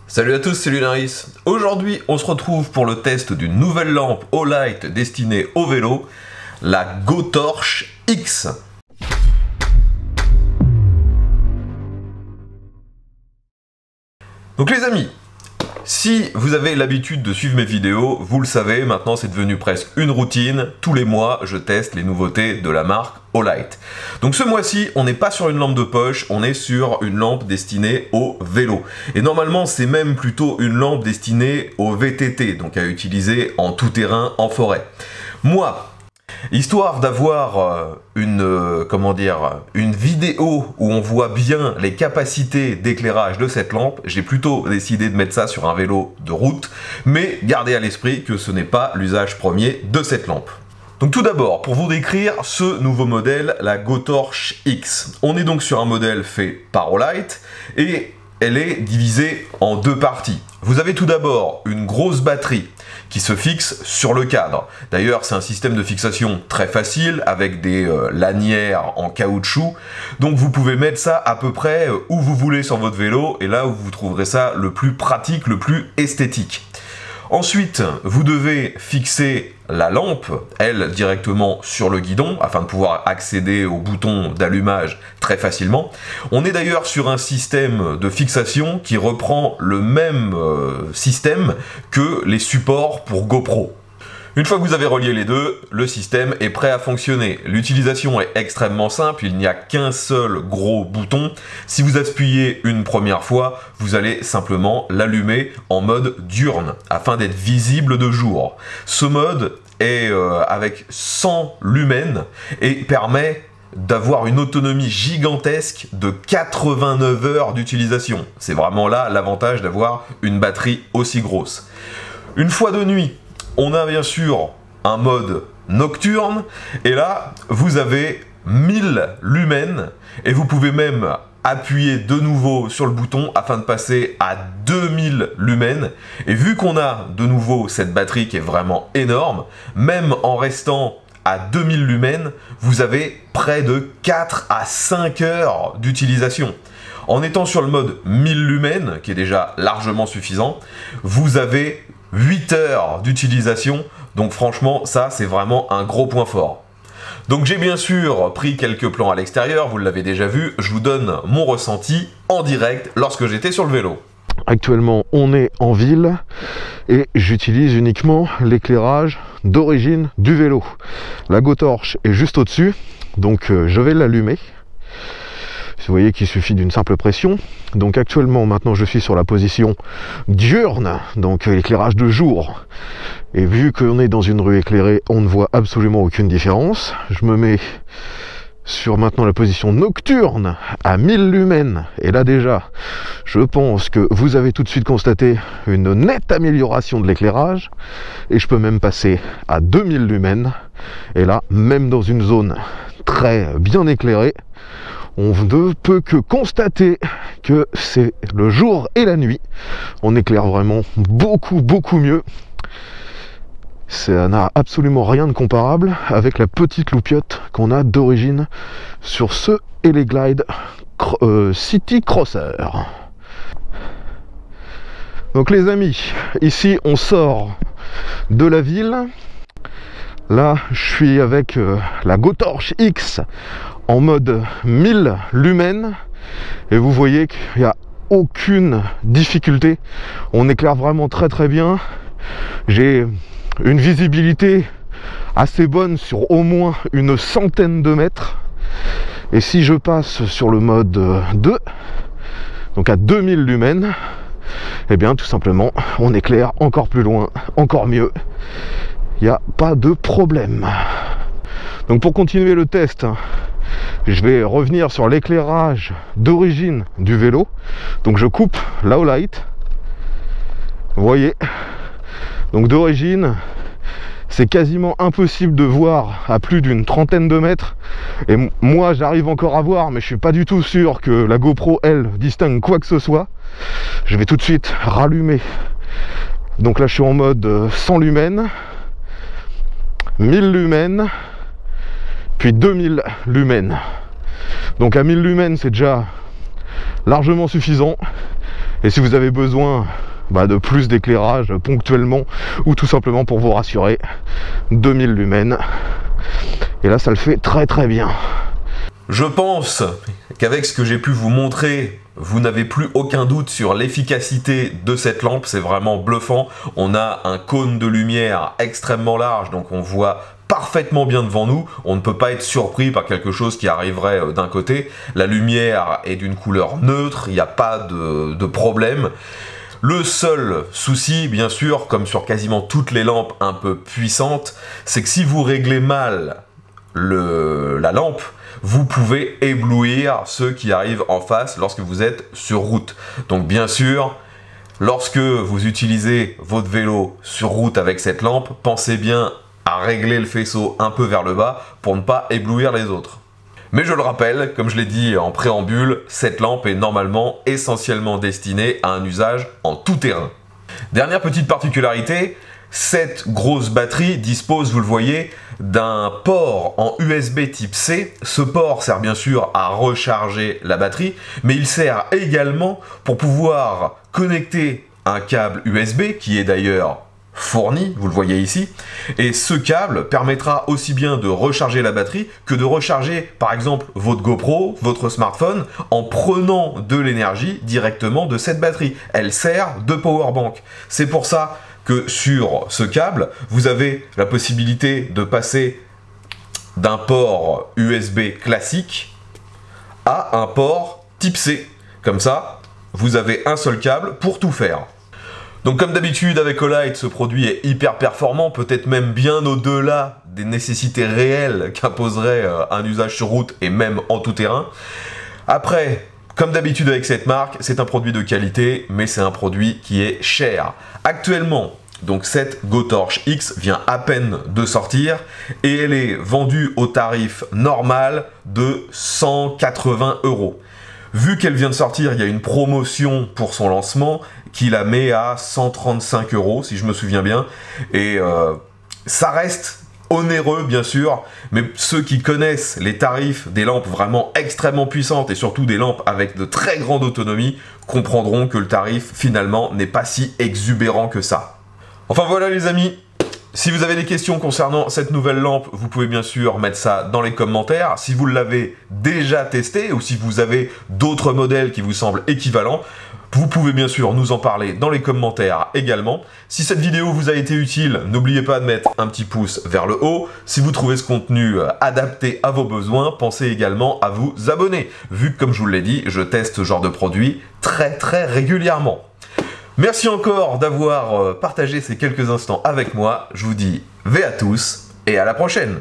Salut à tous, c'est Lunaris. Aujourd'hui, on se retrouve pour le test d'une nouvelle lampe Olight destinée au vélo, la GoTorch X. Donc les amis, si vous avez l'habitude de suivre mes vidéos, vous le savez, maintenant c'est devenu presque une routine. Tous les mois, je teste les nouveautés de la marque Olight. Donc ce mois-ci, on n'est pas sur une lampe de poche, on est sur une lampe destinée au vélo. Et normalement, c'est même plutôt une lampe destinée au VTT, donc à utiliser en tout terrain, en forêt. Moi, histoire d'avoir une vidéo où on voit bien les capacités d'éclairage de cette lampe, j'ai plutôt décidé de mettre ça sur un vélo de route, mais gardez à l'esprit que ce n'est pas l'usage premier de cette lampe. Donc tout d'abord, pour vous décrire ce nouveau modèle, la GoTorch X. On est donc sur un modèle fait par Olight et elle est divisée en deux parties. Vous avez tout d'abord une grosse batterie qui se fixe sur le cadre. D'ailleurs, c'est un système de fixation très facile avec des lanières en caoutchouc. Donc vous pouvez mettre ça à peu près où vous voulez sur votre vélo et là où vous trouverez ça le plus pratique, le plus esthétique. Ensuite, vous devez fixer la lampe, elle, directement sur le guidon, afin de pouvoir accéder au bouton d'allumage très facilement. On est d'ailleurs sur un système de fixation qui reprend le même système que les supports pour GoPro. Une fois que vous avez relié les deux, le système est prêt à fonctionner. L'utilisation est extrêmement simple, il n'y a qu'un seul gros bouton. Si vous appuyez une première fois, vous allez simplement l'allumer en mode diurne, afin d'être visible de jour. Ce mode est avec 100 lumens et permet d'avoir une autonomie gigantesque de 89 heures d'utilisation. C'est vraiment là l'avantage d'avoir une batterie aussi grosse. Une fois de nuit, on a bien sûr un mode nocturne, et là, vous avez 1000 lumens, et vous pouvez même appuyer de nouveau sur le bouton afin de passer à 2000 lumens. Et vu qu'on a de nouveau cette batterie qui est vraiment énorme, même en restant à 2000 lumens, vous avez près de 4 à 5 heures d'utilisation. En étant sur le mode 1000 lumens, qui est déjà largement suffisant, vous avez 8 heures d'utilisation, donc franchement ça c'est vraiment un gros point fort. Donc j'ai bien sûr pris quelques plans à l'extérieur, vous l'avez déjà vu, je vous donne mon ressenti en direct lorsque j'étais sur le vélo. Actuellement on est en ville et j'utilise uniquement l'éclairage d'origine du vélo. La GoTorch est juste au-dessus, donc je vais l'allumer. Vous voyez qu'il suffit d'une simple pression. Donc actuellement, maintenant, je suis sur la position diurne, donc l'éclairage de jour. Et vu qu'on est dans une rue éclairée, on ne voit absolument aucune différence. Je me mets sur maintenant la position nocturne à 1000 lumens. Et là déjà, je pense que vous avez tout de suite constaté une nette amélioration de l'éclairage. Et je peux même passer à 2000 lumens. Et là, même dans une zone très bien éclairée, on ne peut que constater que c'est le jour et la nuit. On éclaire vraiment beaucoup mieux. Ça n'a absolument rien de comparable avec la petite loupiote qu'on a d'origine sur ce Heliglide City Crosser. Donc les amis, ici on sort de la ville. Là, je suis avec la GoTorch X en mode 1000 lumens et vous voyez qu'il n'y a aucune difficulté. On éclaire vraiment très bien. J'ai une visibilité assez bonne sur au moins une centaine de mètres. Et si je passe sur le mode 2, donc à 2000 lumens, eh bien tout simplement on éclaire encore plus loin, encore mieux. Il n'y a pas de problème. Donc pour continuer le test, je vais revenir sur l'éclairage d'origine du vélo. Donc je coupe la Olight. Vous voyez. Donc d'origine, c'est quasiment impossible de voir à plus d'une trentaine de mètres. Et moi j'arrive encore à voir, mais je suis pas du tout sûr que la GoPro, elle, distingue quoi que ce soit. Je vais tout de suite rallumer. Donc là je suis en mode 100 lumens. 1000 lumens, puis 2000 lumens. Donc à 1000 lumens c'est déjà largement suffisant. Et si vous avez besoin de plus d'éclairage ponctuellement ou tout simplement pour vous rassurer, 2000 lumens. Et là ça le fait très très bien. Je pense qu'avec ce que j'ai pu vous montrer, vous n'avez plus aucun doute sur l'efficacité de cette lampe. C'est vraiment bluffant. On a un cône de lumière extrêmement large, donc on voit parfaitement bien devant nous. On ne peut pas être surpris par quelque chose qui arriverait d'un côté. La lumière est d'une couleur neutre, il n'y a pas de problème. Le seul souci, bien sûr, comme sur quasiment toutes les lampes un peu puissantes, c'est que si vous réglez mal la lampe, vous pouvez éblouir ceux qui arrivent en face lorsque vous êtes sur route. Donc bien sûr, lorsque vous utilisez votre vélo sur route avec cette lampe, pensez bien à régler le faisceau un peu vers le bas pour ne pas éblouir les autres. Mais je le rappelle, comme je l'ai dit en préambule, cette lampe est normalement essentiellement destinée à un usage en tout terrain. Dernière petite particularité, cette grosse batterie dispose, vous le voyez, d'un port en USB type C. Ce port sert bien sûr à recharger la batterie, mais il sert également pour pouvoir connecter un câble USB qui est d'ailleurs fourni, vous le voyez ici, et ce câble permettra aussi bien de recharger la batterie que de recharger par exemple votre GoPro, votre smartphone, en prenant de l'énergie directement de cette batterie. Elle sert de powerbank. C'est pour ça que sur ce câble, vous avez la possibilité de passer d'un port USB classique à un port type C. Comme ça, vous avez un seul câble pour tout faire. Donc comme d'habitude avec Olight, ce produit est hyper performant, peut-être même bien au-delà des nécessités réelles qu'imposerait un usage sur route et même en tout terrain. Après, comme d'habitude avec cette marque, c'est un produit de qualité, mais c'est un produit qui est cher. Actuellement, donc cette GoTorch X vient à peine de sortir et elle est vendue au tarif normal de 180 €. Vu qu'elle vient de sortir, il y a une promotion pour son lancement qui la met à 135 € si je me souviens bien. Et ça reste onéreux bien sûr, mais ceux qui connaissent les tarifs des lampes vraiment extrêmement puissantes et surtout des lampes avec de très grande autonomie comprendront que le tarif finalement n'est pas si exubérant que ça. Enfin voilà les amis, si vous avez des questions concernant cette nouvelle lampe, vous pouvez bien sûr mettre ça dans les commentaires. Si vous l'avez déjà testé ou si vous avez d'autres modèles qui vous semblent équivalents, vous pouvez bien sûr nous en parler dans les commentaires également. Si cette vidéo vous a été utile, n'oubliez pas de mettre un petit pouce vers le haut. Si vous trouvez ce contenu adapté à vos besoins, pensez également à vous abonner, vu que comme je vous l'ai dit, je teste ce genre de produit très régulièrement. Merci encore d'avoir partagé ces quelques instants avec moi. Je vous dis V à tous et à la prochaine.